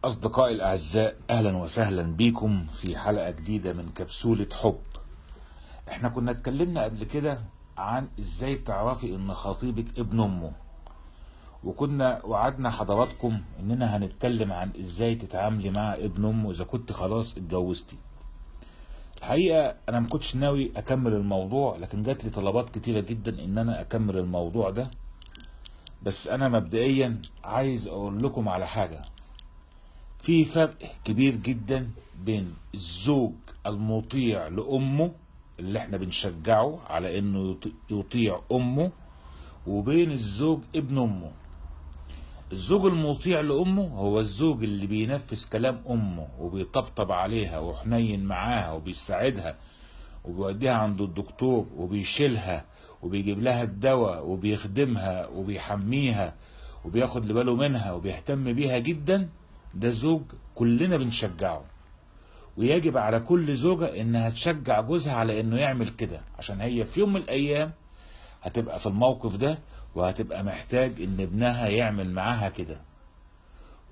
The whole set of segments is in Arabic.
أصدقائي الأعزاء، أهلا وسهلا بيكم في حلقة جديدة من كبسولة حب. احنا كنا اتكلمنا قبل كده عن ازاي تعرفي ان خطيبك ابن امه، وكنا وعدنا حضراتكم اننا هنتكلم عن ازاي تتعاملي مع ابن امه اذا كنت خلاص اتجوزتي. الحقيقة انا ما كنتش ناوي اكمل الموضوع، لكن جات لي طلبات كتيرة جدا ان انا اكمل الموضوع ده. بس انا مبدئيا عايز اقول لكم على حاجة. في فرق كبير جدا بين الزوج المطيع لأمه اللي احنا بنشجعه على انه يطيع أمه، وبين الزوج ابن أمه. الزوج المطيع لأمه هو الزوج اللي بينفذ كلام أمه وبيطبطب عليها وحنين معاها وبيساعدها وبيوديها عند الدكتور وبيشيلها وبيجيب لها الدواء وبيخدمها وبيحميها وبياخد باله منها وبيهتم بيها جدا. ده زوج كلنا بنشجعه، ويجب على كل زوجة انها تشجع جوزها على انه يعمل كده، عشان هي في يوم من الايام هتبقى في الموقف ده وهتبقى محتاج ان ابنها يعمل معاها كده.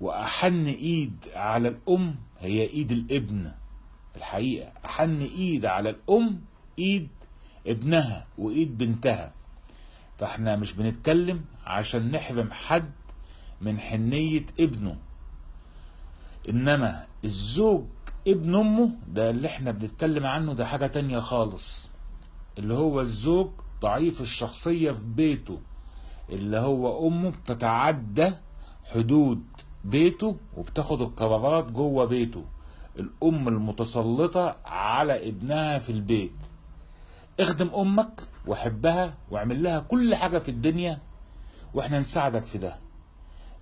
واحن ايد على الام هي ايد الابن. الحقيقة احن ايد على الام ايد ابنها وايد بنتها. فاحنا مش بنتكلم عشان نحرم حد من حنية ابنه، انما الزوج ابن امه ده اللي احنا بنتكلم عنه ده حاجة تانية خالص، اللي هو الزوج ضعيف الشخصية في بيته، اللي هو امه بتتعدى حدود بيته وبتاخد القرارات جوه بيته. الام المتسلطة على ابنها في البيت. اخدم امك وحبها واعمل لها كل حاجة في الدنيا واحنا نساعدك في ده،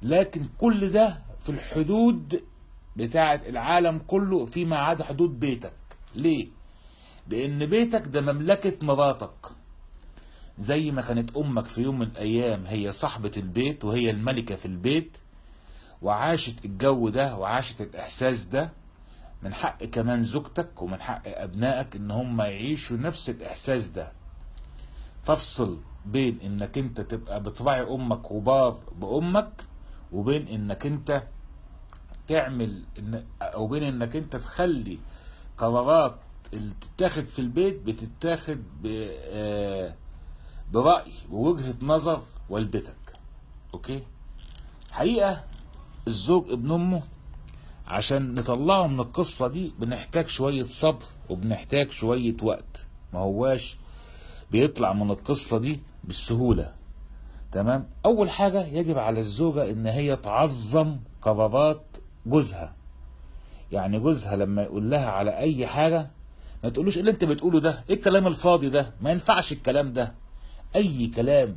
لكن كل ده في الحدود بتاعة العالم كله فيما عدا حدود بيتك. ليه؟ لأن بيتك ده مملكة مراتك، زي ما كانت أمك في يوم من الأيام هي صاحبة البيت وهي الملكة في البيت، وعاشت الجو ده وعاشت الإحساس ده. من حق كمان زوجتك ومن حق أبنائك إن هم يعيشوا نفس الإحساس ده. فافصل بين إنك أنت تبقى بتراعي أمك وبار بأمك، وبين إنك أنت تعمل او بين انك انت تخلي قرارات اللي بتتاخد في البيت بتتاخد برأي ووجهة نظر والدتك. اوكي؟ حقيقة الزوج ابن امه عشان نطلعه من القصة دي بنحتاج شوية صبر وبنحتاج شوية وقت، ما هواش بيطلع من القصة دي بالسهولة. تمام؟ اول حاجة يجب على الزوجة ان هي تعظم قرارات جوزها. يعني جوزها لما يقول لها على اي حاجة ما تقولوش اللي انت بتقوله ده، ايه الكلام الفاضي ده، ما ينفعش الكلام ده. اي كلام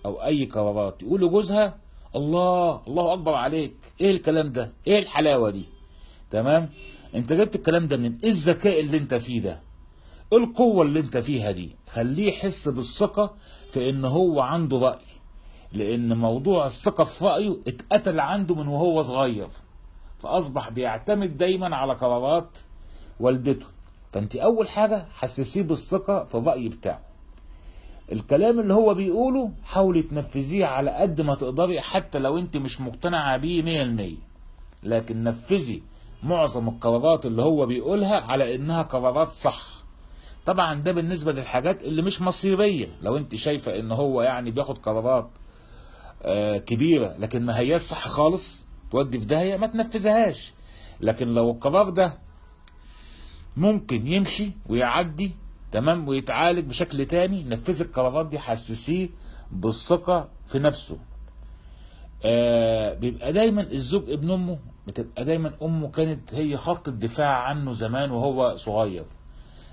او اي قرارات يقوله جوزها الله الله اكبر عليك، ايه الكلام ده، ايه الحلاوة دي. تمام؟ انت جبت الكلام ده من ايه الذكاء اللي انت فيه ده، ايه القوة اللي انت فيها دي. خليه يحس بالثقة في ان هو عنده رأي، لان موضوع الثقة في رأيه اتقتل عنده من وهو صغير، فاصبح بيعتمد دايما على قرارات والدته. فانت اول حاجة حسسيه بالثقة في الرأي بتاعه. الكلام اللي هو بيقوله حاولي تنفذيه على قد ما تقدري، حتى لو انت مش مقتنعة بيه 100%، لكن نفذي معظم القرارات اللي هو بيقولها على انها قرارات صح. طبعا ده بالنسبة للحاجات اللي مش مصيرية. لو انت شايفة ان هو يعني بياخد قرارات كبيرة لكن ما هياش صح خالص تودي في داهية، ما تنفذهاش. لكن لو القرار ده ممكن يمشي ويعدي تمام ويتعالج بشكل تاني، نفذ القرارات دي، حسسيه بالثقة في نفسه. بيبقى دايما الزوج ابن امه بتبقى دايما امه كانت هي خط الدفاع عنه زمان وهو صغير.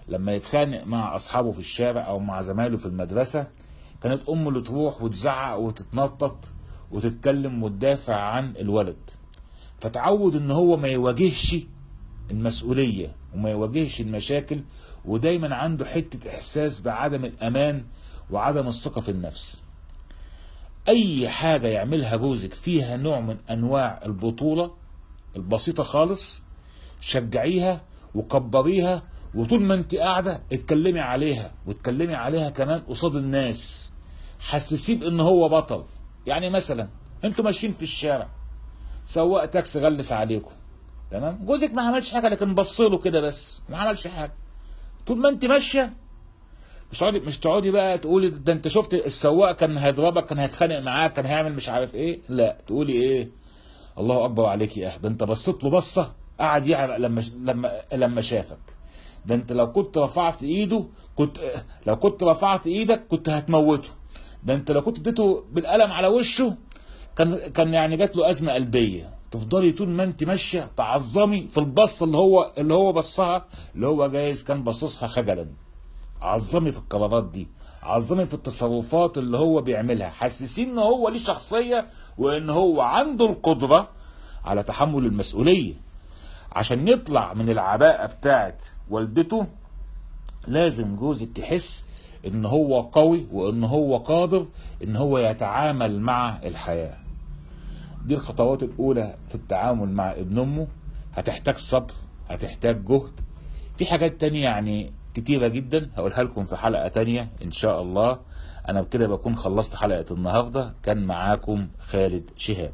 لما يتخانق مع اصحابه في الشارع او مع زمايله في المدرسة كانت امه اللي تروح وتزعق وتتنطط وتتكلم وتدافع عن الولد. فتعود ان هو ما يواجهش المسؤولية وما يواجهش المشاكل، ودايما عنده حتة احساس بعدم الامان وعدم الثقة في النفس. اي حاجة يعملها جوزك فيها نوع من انواع البطولة البسيطة خالص شجعيها وكبريها، وطول ما انت قاعدة اتكلمي عليها، واتكلمي عليها كمان قصاد الناس. حسسيه بان هو بطل. يعني مثلا انتوا ماشيين في الشارع، سواق تاكسي غلس عليكم، تمام. جوزك ما عملش حاجه لكن بص له كده بس، ما عملش حاجه. طول ما انت ماشيه مش تقعدي بقى تقولي ده انت شفت السواق كان هيضربك، كان هيتخانق معاك، كان هيعمل مش عارف ايه. لا، تقولي ايه؟ الله اكبر عليك يا اخي، ده انت بصيت له بصه قعد يعرق لما شافك. ده انت لو كنت رفعت ايده لو كنت رفعت ايدك كنت هتموته. ده انت لو كنت اديته بالقلم على وشه كان يعني جات له ازمه قلبيه. تفضلي طول ما انت ماشيه تعظمي في البصه اللي هو بصها، اللي هو جايز كان باصصها خجلا. عظمي في القرارات دي، عظمي في التصرفات اللي هو بيعملها، حسسين ان هو ليه شخصيه وان هو عنده القدره على تحمل المسؤوليه. عشان يطلع من العباءه بتاعت والدته لازم جوزك يحس ان هو قوي وان هو قادر ان هو يتعامل مع الحياه. دي الخطوات الاولى في التعامل مع ابن امه. هتحتاج صبر، هتحتاج جهد. في حاجات تانية يعني كتيرة جدا هقولها لكم في حلقة تانية ان شاء الله. انا بكده بكون خلصت حلقة النهاردة. كان معاكم خالد شهاب.